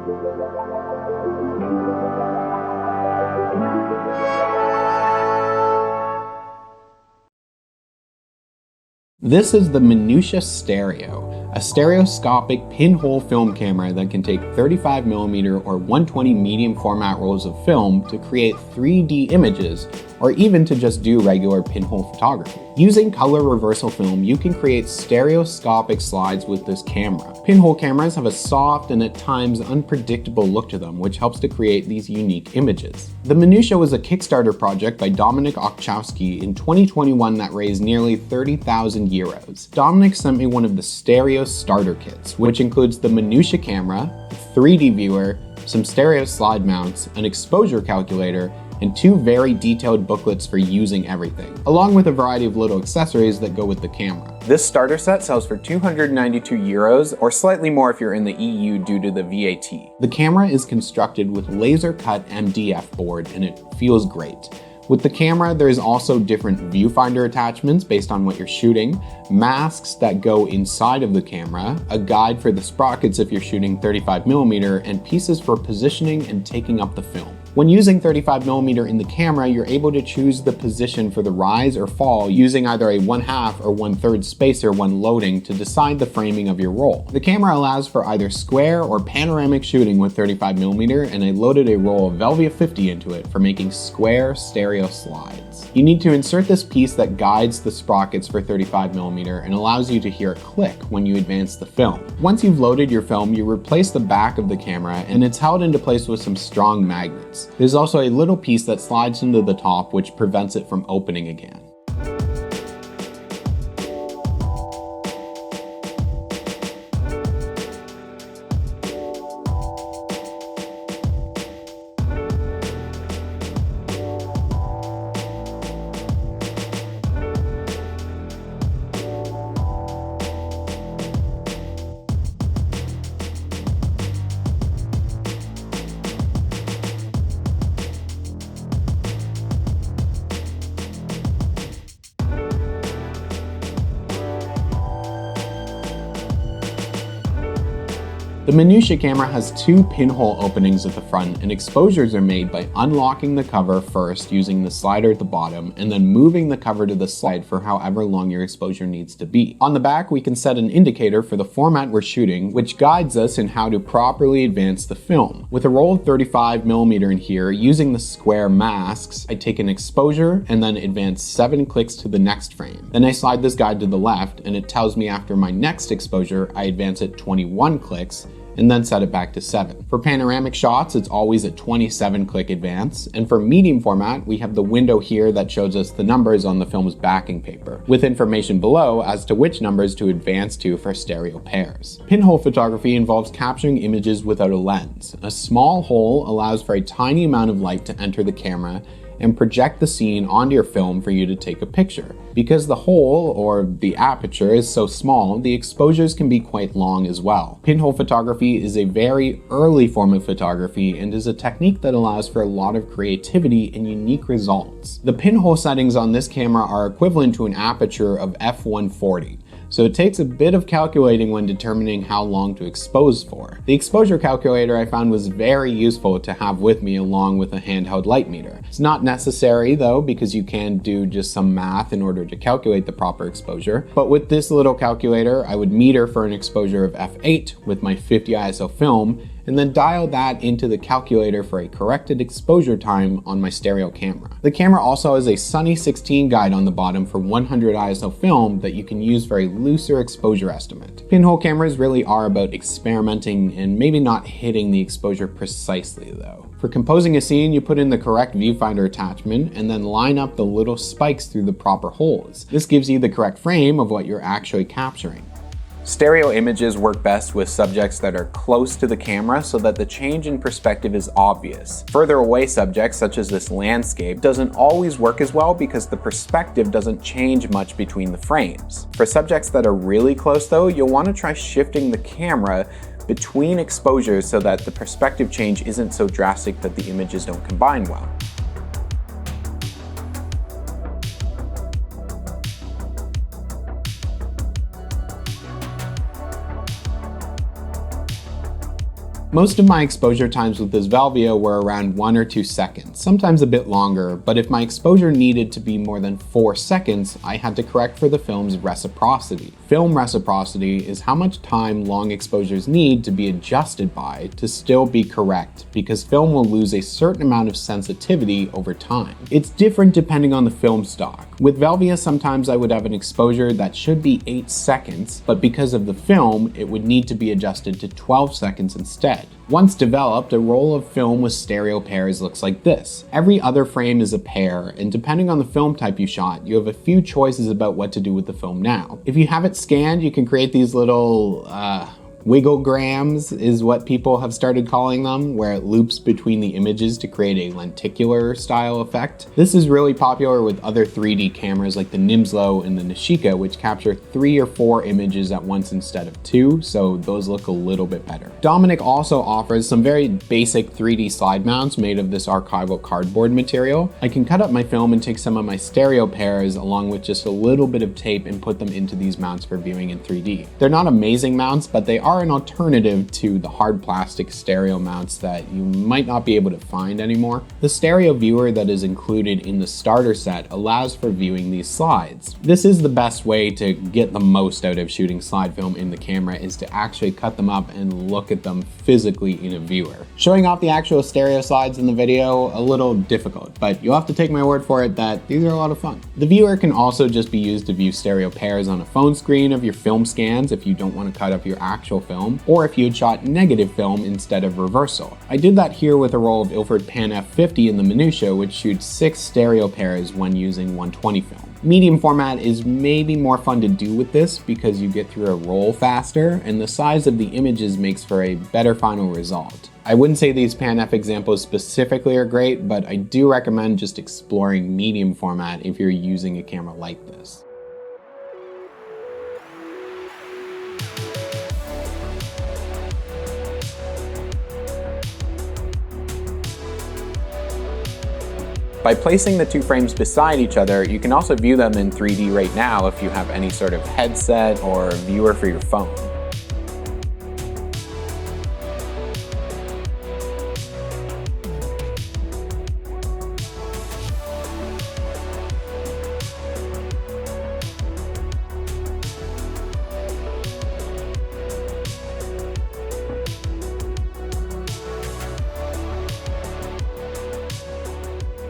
This is the Minuta Stereo, a stereoscopic pinhole film camera that can take 35mm or 120 medium format rolls of film to create 3D images, or even to just do regular pinhole photography. Using color reversal film, you can create stereoscopic slides with this camera. Pinhole cameras have a soft and at times unpredictable look to them, which helps to create these unique images. The Minuta was a Kickstarter project by Dominik Ochowski in 2021 that raised nearly 30,000 euros. Dominik sent me one of the stereo starter kits, which includes the Minuta camera, a 3D viewer, some stereo slide mounts, an exposure calculator, and 2 very detailed booklets for using everything, along with a variety of little accessories that go with the camera. This starter set sells for 292 euros, or slightly more if you're in the EU due to the VAT. The camera is constructed with laser-cut MDF board, and it feels great. With the camera, there's also different viewfinder attachments based on what you're shooting, masks that go inside of the camera, a guide for the sprockets if you're shooting 35mm, and pieces for positioning and taking up the film. When using 35mm in the camera, you're able to choose the position for the rise or fall using either a 1/2 or 1/3 spacer when loading to decide the framing of your roll. The camera allows for either square or panoramic shooting with 35mm, and I loaded a roll of Velvia 50 into it for making square stereo slides. You need to insert this piece that guides the sprockets for 35mm and allows you to hear a click when you advance the film. Once you've loaded your film, you replace the back of the camera and it's held into place with some strong magnets. There's also a little piece that slides into the top which prevents it from opening again. The Minuta camera has 2 pinhole openings at the front, and exposures are made by unlocking the cover first using the slider at the bottom and then moving the cover to the side for however long your exposure needs to be. On the back, we can set an indicator for the format we're shooting, which guides us in how to properly advance the film. With a roll of 35mm in here, using the square masks, I take an exposure and then advance 7 clicks to the next frame. Then I slide this guide to the left and it tells me after my next exposure, I advance it 21 clicks and then set it back to 7. For panoramic shots, it's always a 27-click advance, and for medium format, we have the window here that shows us the numbers on the film's backing paper, with information below as to which numbers to advance to for stereo pairs. Pinhole photography involves capturing images without a lens. A small hole allows for a tiny amount of light to enter the camera and project the scene onto your film for you to take a picture. Because the hole, or the aperture, is so small, the exposures can be quite long as well. Pinhole photography is a very early form of photography and is a technique that allows for a lot of creativity and unique results. The pinhole settings on this camera are equivalent to an aperture of f140. So it takes a bit of calculating when determining how long to expose for. The exposure calculator I found was very useful to have with me along with a handheld light meter. It's not necessary though, because you can do just some math in order to calculate the proper exposure. But with this little calculator, I would meter for an exposure of f8 with my 50 ISO film, and then dial that into the calculator for a corrected exposure time on my stereo camera. The camera also has a Sunny 16 guide on the bottom for 100 ISO film that you can use for a looser exposure estimate. Pinhole cameras really are about experimenting and maybe not hitting the exposure precisely though. For composing a scene, you put in the correct viewfinder attachment and then line up the little spikes through the proper holes. This gives you the correct frame of what you're actually capturing. Stereo images work best with subjects that are close to the camera so that the change in perspective is obvious. Further away subjects, such as this landscape, doesn't always work as well because the perspective doesn't change much between the frames. For subjects that are really close though, you'll want to try shifting the camera between exposures so that the perspective change isn't so drastic that the images don't combine well. Most of my exposure times with this Velvia were around 1 or 2 seconds, sometimes a bit longer, but if my exposure needed to be more than 4 seconds, I had to correct for the film's reciprocity. Film reciprocity is how much time long exposures need to be adjusted by to still be correct, because film will lose a certain amount of sensitivity over time. It's different depending on the film stock. With Velvia, sometimes I would have an exposure that should be 8 seconds, but because of the film, it would need to be adjusted to 12 seconds instead. Once developed, a roll of film with stereo pairs looks like this. Every other frame is a pair, and depending on the film type you shot, you have a few choices about what to do with the film now. If you have it scanned, you can create these little, wigglegrams is what people have started calling them, where it loops between the images to create a lenticular style effect. This is really popular with other 3D cameras like the Nimslo and the Nishika, which capture 3 or 4 images at once instead of 2, so those look a little bit better. Dominic also offers some very basic 3D slide mounts made of this archival cardboard material. I can cut up my film and take some of my stereo pairs along with just a little bit of tape and put them into these mounts for viewing in 3D. They're not amazing mounts, but they are an alternative to the hard plastic stereo mounts that you might not be able to find anymore. The stereo viewer that is included in the starter set allows for viewing these slides. This is the best way to get the most out of shooting slide film in the camera, is to actually cut them up and look at them physically in a viewer. Showing off the actual stereo slides in the video, a little difficult, but you'll have to take my word for it that these are a lot of fun. The viewer can also just be used to view stereo pairs on a phone screen of your film scans if you don't want to cut up your actual film, or if you had shot negative film instead of reversal. I did that here with a roll of Ilford Pan F50 in the Minuta, which shoots 6 stereo pairs when using 120 film. Medium format is maybe more fun to do with this because you get through a roll faster, and the size of the images makes for a better final result. I wouldn't say these Pan F examples specifically are great, but I do recommend just exploring medium format if you're using a camera like this. By placing the 2 frames beside each other, you can also view them in 3D right now if you have any sort of headset or viewer for your phone.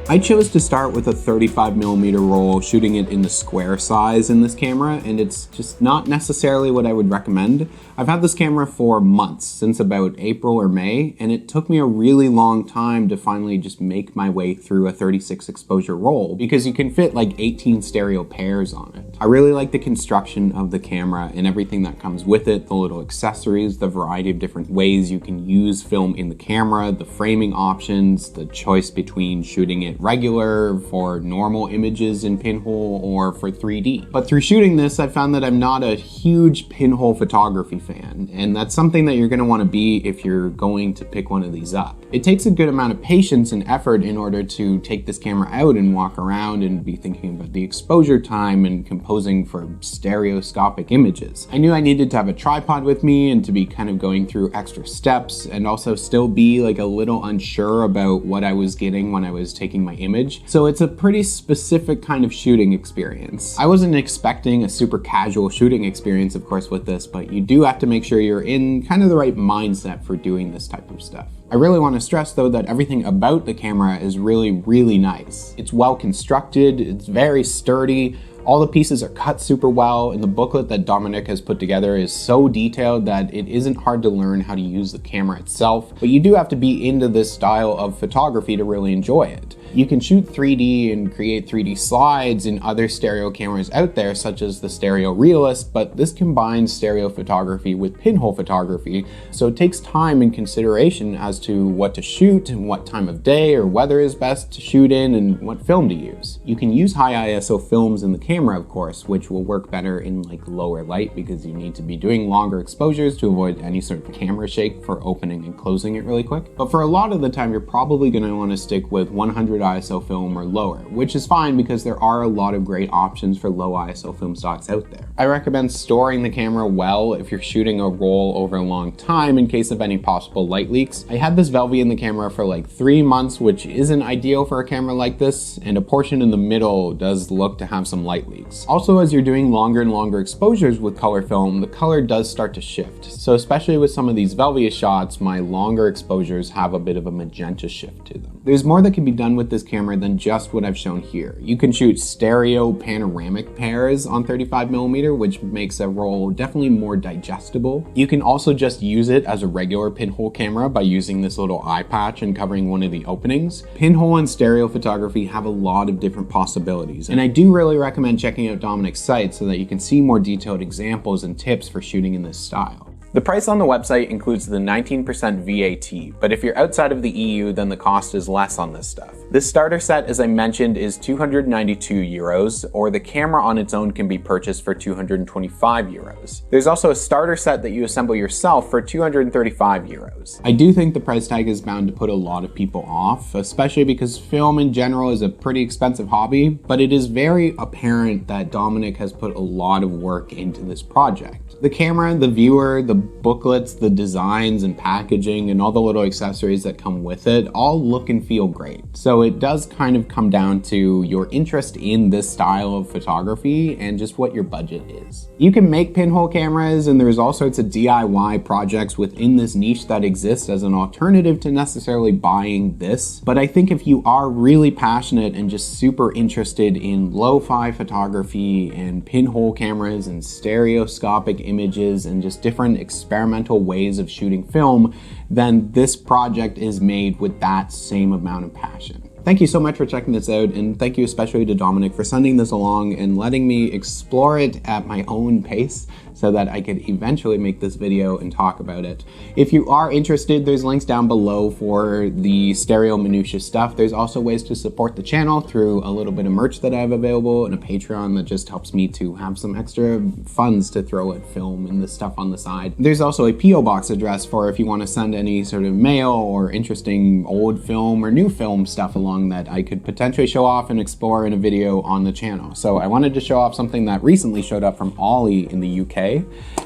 I chose to start with a 35mm roll, shooting it in the square size in this camera, and it's just not necessarily what I would recommend. I've had this camera for months, since about April or May, and it took me a really long time to finally just make my way through a 36 exposure roll, because you can fit like 18 stereo pairs on it. I really like the construction of the camera and everything that comes with it, the little accessories, the variety of different ways you can use film in the camera, the framing options, the choice between shooting it regular for normal images in Pinhole or for 3D. But through shooting this, I found that I'm not a huge Pinhole photography fan, and that's something that you're going to want to be if you're going to pick one of these up. It takes a good amount of patience and effort in order to take this camera out and walk around and be thinking about the exposure time and composing for stereoscopic images. I knew I needed to have a tripod with me and to be kind of going through extra steps and also still be like a little unsure about what I was getting when I was taking my image. So it's a pretty specific kind of shooting experience. I wasn't expecting a super casual shooting experience, of course, with this, but you do have to make sure you're in kind of the right mindset for doing this type of stuff. I really want to stress though that everything about the camera is really nice. It's well constructed, it's very sturdy, all the pieces are cut super well, and the booklet that Dominic has put together is so detailed that it isn't hard to learn how to use the camera itself, but you do have to be into this style of photography to really enjoy it. You can shoot 3D and create 3D slides in other stereo cameras out there, such as the Stereo Realist, but this combines stereo photography with pinhole photography, so it takes time and consideration as to what to shoot and what time of day or weather is best to shoot in and what film to use. You can use high ISO films in the camera, of course, which will work better in like lower light because you need to be doing longer exposures to avoid any sort of camera shake for opening and closing it really quick. But for a lot of the time, you're probably going to want to stick with 100 200 ISO film or lower, which is fine because there are a lot of great options for low ISO film stocks out there. I recommend storing the camera well if you're shooting a roll over a long time in case of any possible light leaks. I had this Velvy in the camera for like 3 months, which isn't ideal for a camera like this, and a portion in the middle does look to have some light leaks. Also, as you're doing longer and longer exposures with color film, the color does start to shift. So especially with some of these Velvy shots, my longer exposures have a bit of a magenta shift to them. There's more that can be done with this camera than just what I've shown here. You can shoot stereo panoramic pairs on 35mm, which makes a roll definitely more digestible. You can also just use it as a regular pinhole camera by using this little eye patch and covering one of the openings. Pinhole and stereo photography have a lot of different possibilities, and I do really recommend checking out Dominic's site so that you can see more detailed examples and tips for shooting in this style. The price on the website includes the 19% VAT, but if you're outside of the EU, then the cost is less on this stuff. This starter set, as I mentioned, is 292 euros, or the camera on its own can be purchased for 225 euros. There's also a starter set that you assemble yourself for 235 euros. I do think the price tag is bound to put a lot of people off, especially because film in general is a pretty expensive hobby, but it is very apparent that Dominic has put a lot of work into this project. The camera, the viewer, the booklets, the designs and packaging, and all the little accessories that come with it all look and feel great. So it does kind of come down to your interest in this style of photography and just what your budget is. You can make pinhole cameras, and there's all sorts of DIY projects within this niche that exist as an alternative to necessarily buying this. But I think if you are really passionate and just super interested in lo-fi photography and pinhole cameras and stereoscopic images and just different experimental ways of shooting film, then this project is made with that same amount of passion. Thank you so much for checking this out, and thank you especially to Dominic for sending this along and letting me explore it at my own pace so that I could eventually make this video and talk about it. If you are interested, there's links down below for the stereo minutia stuff. There's also ways to support the channel through a little bit of merch that I have available and a Patreon that just helps me to have some extra funds to throw at film and this stuff on the side. There's also a P.O. box address for if you want to send any sort of mail or interesting old film or new film stuff along that I could potentially show off and explore in a video on the channel. So I wanted to show off something that recently showed up from Ollie in the UK,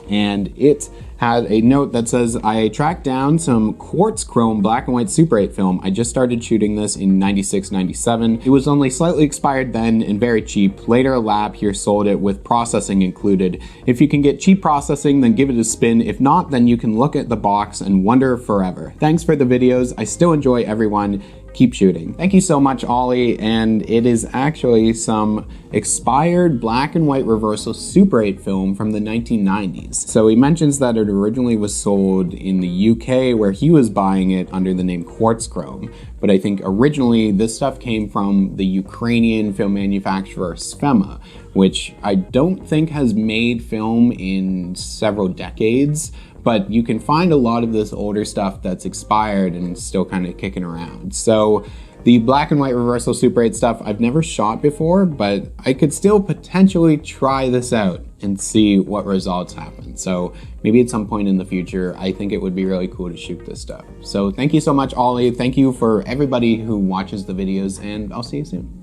and it had a note that says, I tracked down some quartz chrome black and white Super 8 film. I just started shooting this in 96, 97. It was only slightly expired then and very cheap. Later a lab here sold it with processing included. If you can get cheap processing, then give it a spin. If not, then you can look at the box and wonder forever. Thanks for the videos. I still enjoy everyone. Keep shooting. Thank you so much, Ollie, and it is actually some expired black and white reversal Super 8 film from the 1990s. So he mentions that it originally was sold in the UK where he was buying it under the name Quartz Chrome, but I think originally this stuff came from the Ukrainian film manufacturer Sfema, which I don't think has made film in several decades, but you can find a lot of this older stuff that's expired and still kind of kicking around. So the black and white reversal Super 8 stuff I've never shot before, but I could still potentially try this out and see what results happen. So maybe at some point in the future, I think it would be really cool to shoot this stuff. So thank you so much, Ollie. Thank you for everybody who watches the videos, and I'll see you soon.